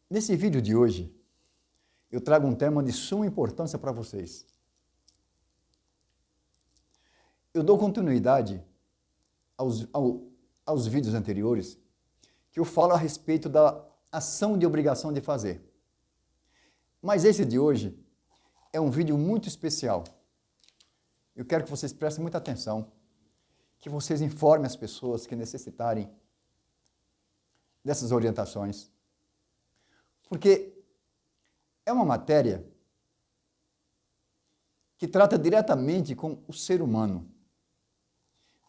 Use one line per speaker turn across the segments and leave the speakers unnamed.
Nesse vídeo de hoje, eu trago um tema de suma importância para vocês. Eu dou continuidade aos vídeos anteriores, que eu falo a respeito da ação de obrigação de fazer. Mas esse de hoje é um vídeo muito especial. Eu quero que vocês prestem muita atenção, que vocês informem as pessoas que necessitarem dessas orientações. Porque é uma matéria que trata diretamente com o ser humano,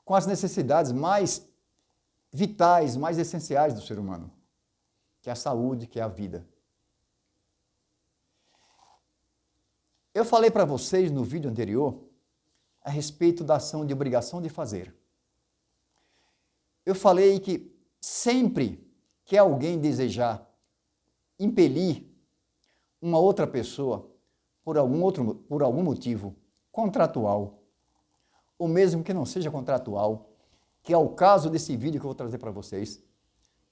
com as necessidades mais vitais, mais essenciais do ser humano, que é a saúde, que é a vida. Eu falei para vocês no vídeo anterior a respeito da ação de obrigação de fazer. Eu falei que sempre que alguém desejar impelir uma outra pessoa por algum motivo contratual, ou mesmo que não seja contratual, que é o caso desse vídeo que eu vou trazer para vocês,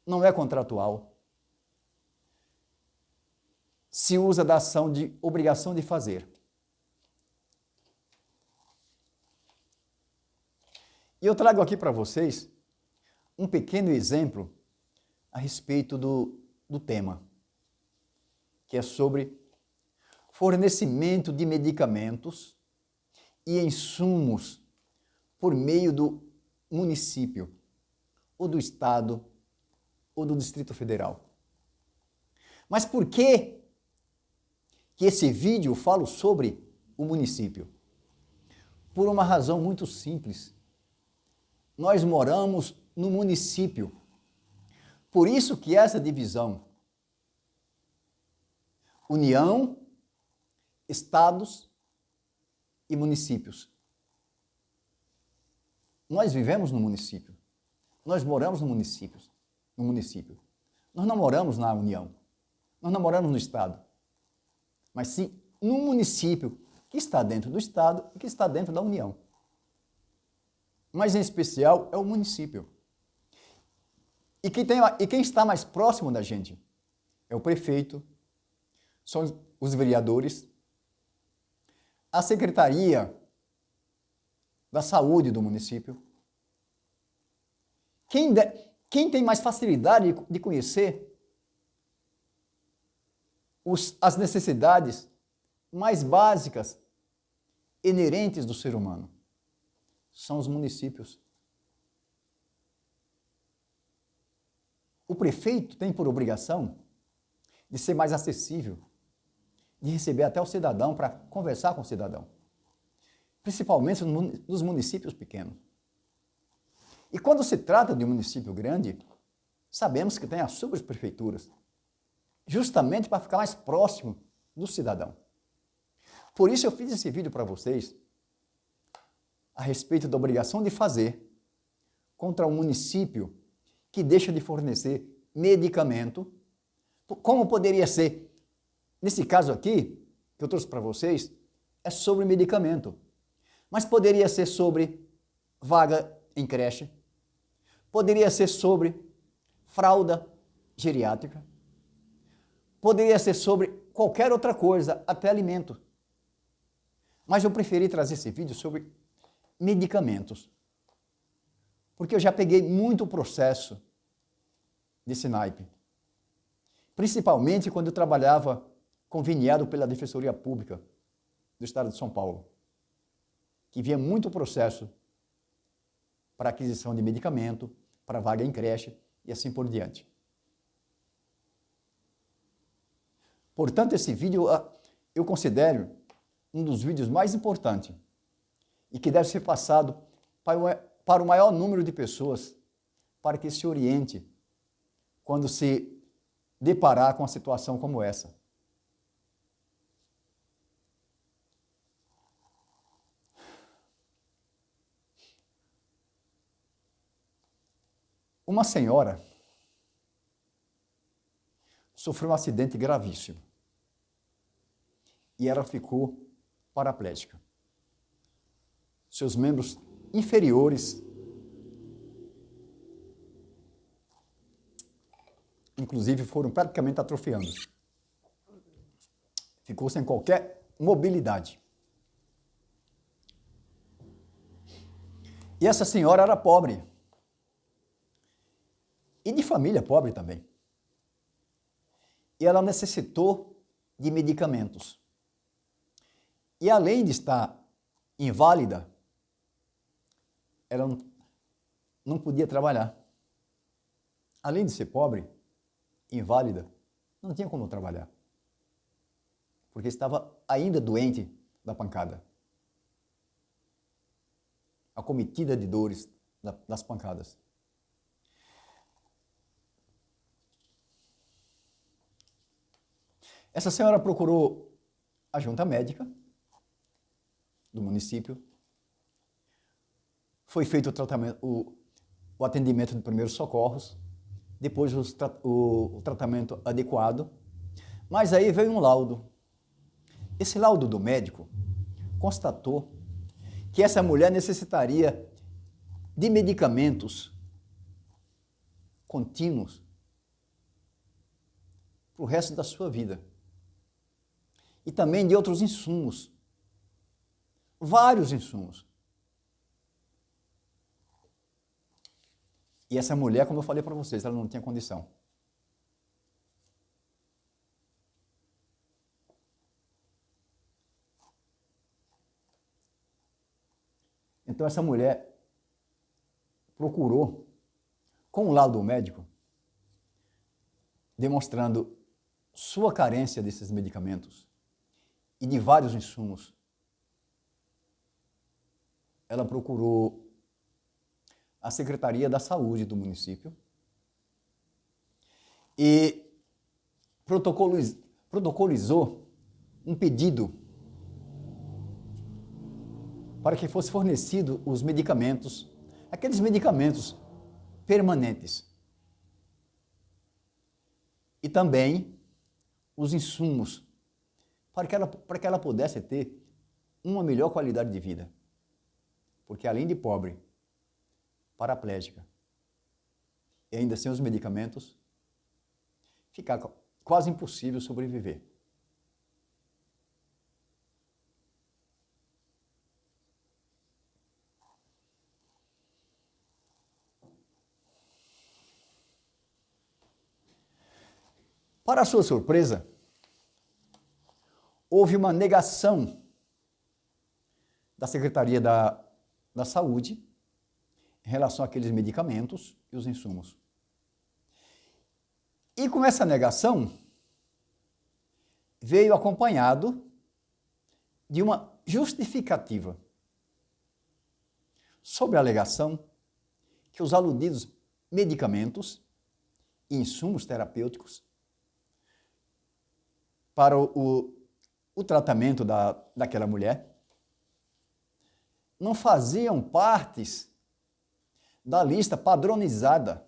não é contratual, se usa da ação de obrigação de fazer. E eu trago aqui para vocês um pequeno exemplo a respeito do tema, que é sobre fornecimento de medicamentos e insumos por meio do município, ou do Estado, ou do Distrito Federal. Mas por que esse vídeo eu falo sobre o município? Por uma razão muito simples. Nós moramos no município. Por isso que essa divisão, União, Estados e municípios. Nós vivemos no município. Nós moramos no município. Nós não moramos na União. Nós não moramos no Estado. Mas sim no município que está dentro do Estado e que está dentro da União. Mas em especial é o município. E quem está mais próximo da gente é o prefeito, são os vereadores, a Secretaria da Saúde do município. Quem tem mais facilidade de conhecer as necessidades mais básicas, inerentes do ser humano, são os municípios. O prefeito tem por obrigação de ser mais acessível, de receber até o cidadão para conversar com o cidadão, principalmente nos municípios pequenos. E quando se trata de um município grande, sabemos que tem as subprefeituras, justamente para ficar mais próximo do cidadão. Por isso eu fiz esse vídeo para vocês a respeito da obrigação de fazer contra um município que deixa de fornecer medicamento, como poderia ser. Nesse caso aqui, que eu trouxe para vocês, é sobre medicamento. Mas poderia ser sobre vaga em creche, poderia ser sobre fralda geriátrica, poderia ser sobre qualquer outra coisa, até alimento. Mas eu preferi trazer esse vídeo sobre medicamentos, porque eu já peguei muito processo desse naipe, principalmente quando eu trabalhava conveniado pela Defensoria Pública do Estado de São Paulo, que via muito processo para aquisição de medicamento, para vaga em creche e assim por diante. Portanto, esse vídeo eu considero um dos vídeos mais importantes e que deve ser passado para o maior número de pessoas, para que se oriente quando se deparar com uma situação como essa. Uma senhora sofreu um acidente gravíssimo e ela ficou paraplégica. Seus membros inferiores inclusive foram praticamente atrofiando. Ficou sem qualquer mobilidade. E essa senhora era pobre. E de família pobre também. E ela necessitou de medicamentos. E além de estar inválida, ela não podia trabalhar. Além de ser pobre, inválida, não tinha como trabalhar. Porque estava ainda doente da pancada. Acometida de dores das pancadas. Essa senhora procurou a junta médica do município. Foi feito o tratamento, o atendimento de primeiros socorros, depois o tratamento adequado. Mas aí veio um laudo. Esse laudo do médico constatou que essa mulher necessitaria de medicamentos contínuos para o resto da sua vida. E também de outros insumos. Vários insumos. E essa mulher, como eu falei para vocês, ela não tinha condição. Então essa mulher procurou, com o laudo médico, demonstrando sua carência desses medicamentos e de vários insumos, ela procurou a Secretaria da Saúde do município e protocolizou um pedido para que fosse fornecido os medicamentos, aqueles medicamentos permanentes. E também os insumos para que ela pudesse ter uma melhor qualidade de vida. Porque além de pobre, paraplégica, e ainda sem os medicamentos, fica quase impossível sobreviver. Para sua surpresa, houve uma negação da Secretaria da Saúde em relação àqueles medicamentos e os insumos. E com essa negação, veio acompanhado de uma justificativa sobre a alegação que os aludidos medicamentos e insumos terapêuticos para o tratamento daquela mulher não faziam partes da lista padronizada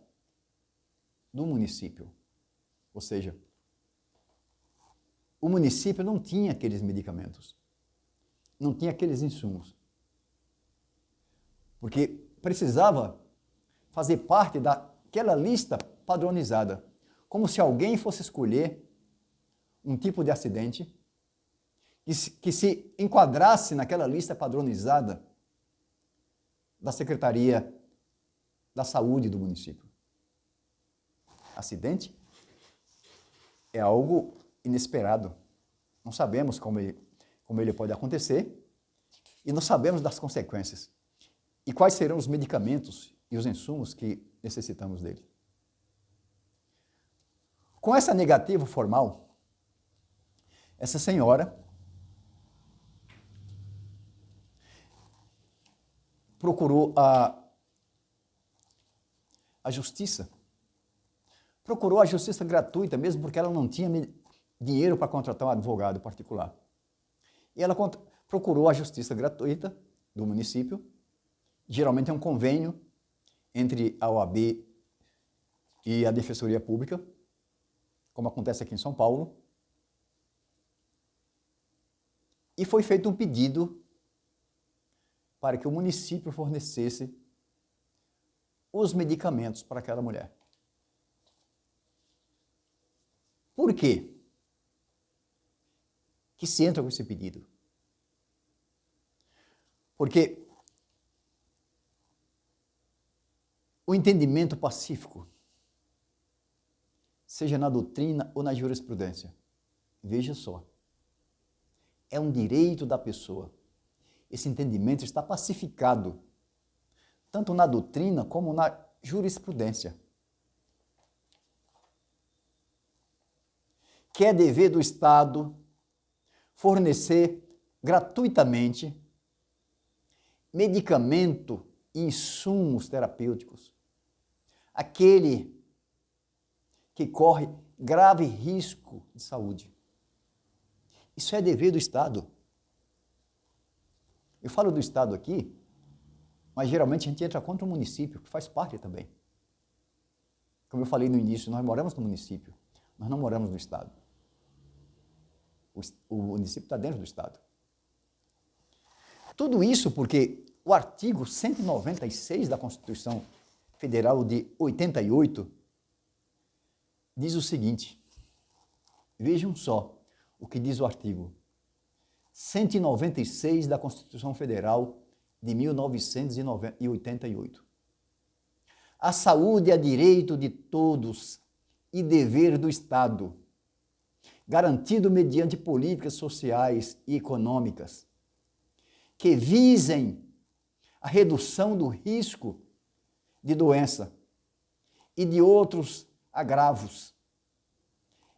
do município. Ou seja, o município não tinha aqueles medicamentos, não tinha aqueles insumos, porque precisava fazer parte daquela lista padronizada, como se alguém fosse escolher um tipo de acidente que se enquadrasse naquela lista padronizada da Secretaria da Saúde do município. Acidente é algo inesperado. Não sabemos como ele pode acontecer e não sabemos das consequências. E quais serão os medicamentos e os insumos que necessitamos dele. Com essa negativa formal, essa senhora procurou a justiça. Procurou a justiça gratuita, mesmo porque ela não tinha dinheiro para contratar um advogado particular. E ela procurou a justiça gratuita do município. Geralmente é um convênio entre a OAB e a Defensoria Pública, como acontece aqui em São Paulo. E foi feito um pedido para que o município fornecesse os medicamentos para aquela mulher. Por quê que se entra com esse pedido? Porque o entendimento pacífico, seja na doutrina ou na jurisprudência, veja só, é um direito da pessoa. Esse entendimento está pacificado, tanto na doutrina como na jurisprudência. Que é dever do Estado fornecer gratuitamente medicamento e insumos terapêuticos àquele que corre grave risco de saúde. Isso é dever do Estado. Eu falo do Estado aqui, mas geralmente a gente entra contra o município, que faz parte também. Como eu falei no início, nós moramos no município, nós não moramos no Estado. O município está dentro do Estado. Tudo isso porque o artigo 196 da Constituição Federal de 88 diz o seguinte, vejam só o que diz o artigo 196 da Constituição Federal de 1988. A saúde é direito de todos e dever do Estado, garantido mediante políticas sociais e econômicas que visem a redução do risco de doença e de outros agravos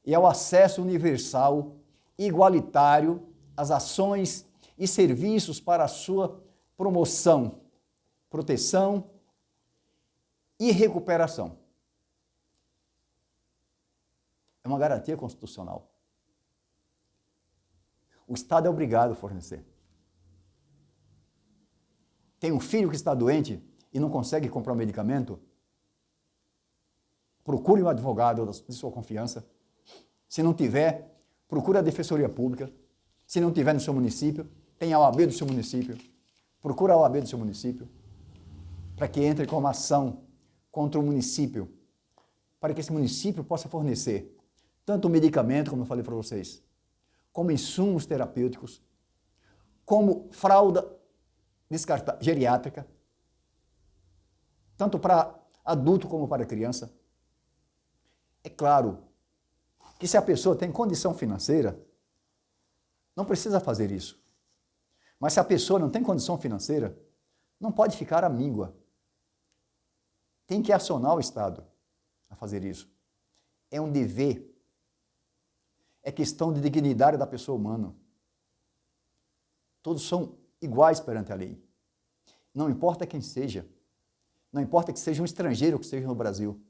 e ao acesso universal e igualitário às ações e serviços para a sua promoção, proteção e recuperação. É uma garantia constitucional. O Estado é obrigado a fornecer. Tem um filho que está doente e não consegue comprar um medicamento? Procure um advogado de sua confiança. Se não tiver, procure a Defensoria Pública. Se não tiver no seu município, tem a OAB do seu município. Procura a OAB do seu município para que entre com uma ação contra o município, para que esse município possa fornecer tanto o medicamento, como eu falei para vocês, como insumos terapêuticos, como fralda geriátrica, tanto para adulto como para criança. É claro que se a pessoa tem condição financeira, não precisa fazer isso. Mas se a pessoa não tem condição financeira, não pode ficar à míngua. Tem que acionar o Estado a fazer isso. É um dever. É questão de dignidade da pessoa humana. Todos são iguais perante a lei. Não importa quem seja. Não importa que seja um estrangeiro que esteja no Brasil.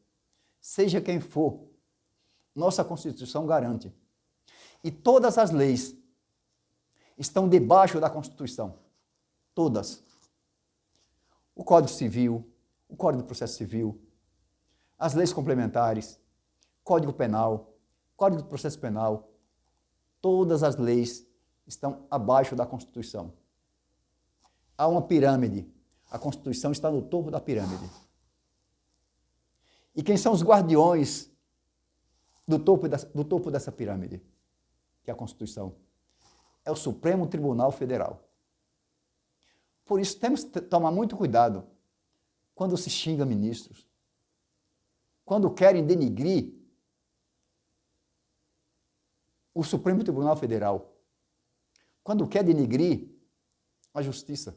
Seja quem for, nossa Constituição garante. E todas as leis estão debaixo da Constituição. Todas. O Código Civil, o Código de Processo Civil, as leis complementares, Código Penal, Código de Processo Penal, todas as leis estão abaixo da Constituição. Há uma pirâmide. A Constituição está no topo da pirâmide. E quem são os guardiões do topo dessa pirâmide? Que é a Constituição. É o Supremo Tribunal Federal. Por isso, temos que tomar muito cuidado quando se xinga ministros, quando querem denigrir o Supremo Tribunal Federal, quando quer denigrir a Justiça.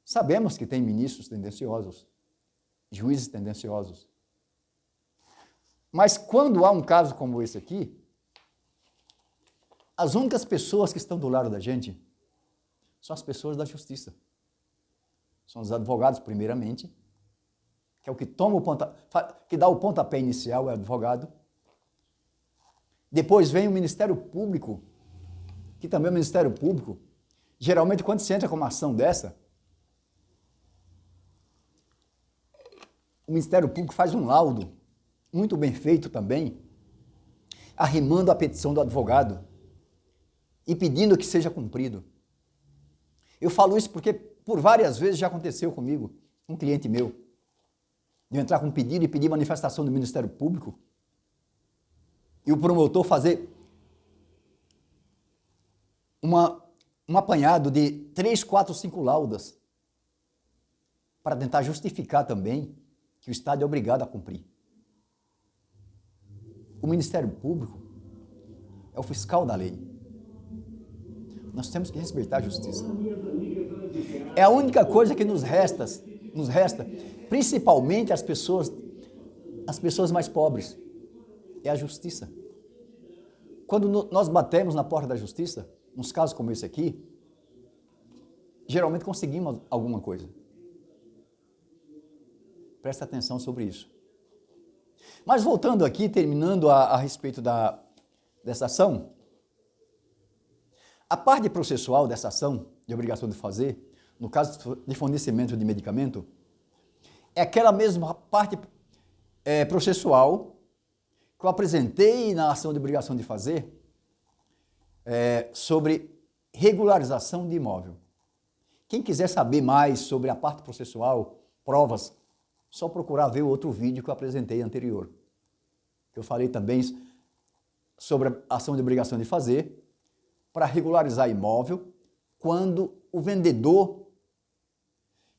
Sabemos que tem ministros tendenciosos, juízes tendenciosos. Mas quando há um caso como esse aqui, as únicas pessoas que estão do lado da gente são as pessoas da Justiça. São os advogados, primeiramente, que é o que toma que dá o pontapé inicial, é o advogado. Depois vem o Ministério Público, que também é o Ministério Público. Geralmente, quando se entra com uma ação dessa, o Ministério Público faz um laudo, muito bem feito também, arrimando a petição do advogado e pedindo que seja cumprido. Eu falo isso porque por várias vezes já aconteceu comigo, um cliente meu, de eu entrar com um pedido e pedir manifestação do Ministério Público, e o promotor fazer um apanhado de 3, 4, 5 laudas para tentar justificar também que o Estado é obrigado a cumprir. O Ministério Público é o fiscal da lei. Nós temos que respeitar a justiça. É a única coisa que nos resta, principalmente as pessoas mais pobres, é a justiça. Quando nós batemos na porta da justiça, nos casos como esse aqui, geralmente conseguimos alguma coisa. Presta atenção sobre isso. Mas voltando aqui, terminando a respeito dessa ação, a parte processual dessa ação, de obrigação de fazer, no caso de fornecimento de medicamento, é aquela mesma parte processual que eu apresentei na ação de obrigação de fazer sobre regularização de imóvel. Quem quiser saber mais sobre a parte processual, provas, só procurar ver o outro vídeo que eu apresentei anterior. Eu falei também sobre a ação de obrigação de fazer para regularizar imóvel quando o vendedor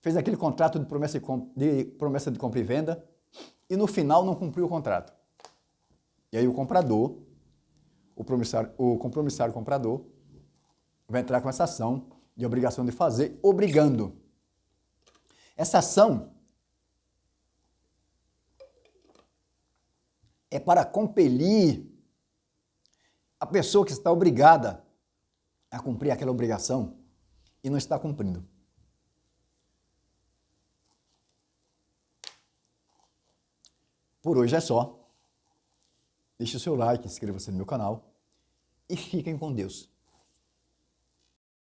fez aquele contrato de promessa de compra e venda e no final não cumpriu o contrato. E aí o comprador, o compromissário comprador, vai entrar com essa ação de obrigação de fazer, obrigando. Essa ação é para compelir a pessoa que está obrigada a cumprir aquela obrigação e não está cumprindo. Por hoje é só. Deixe o seu like, inscreva-se no meu canal e fiquem com Deus.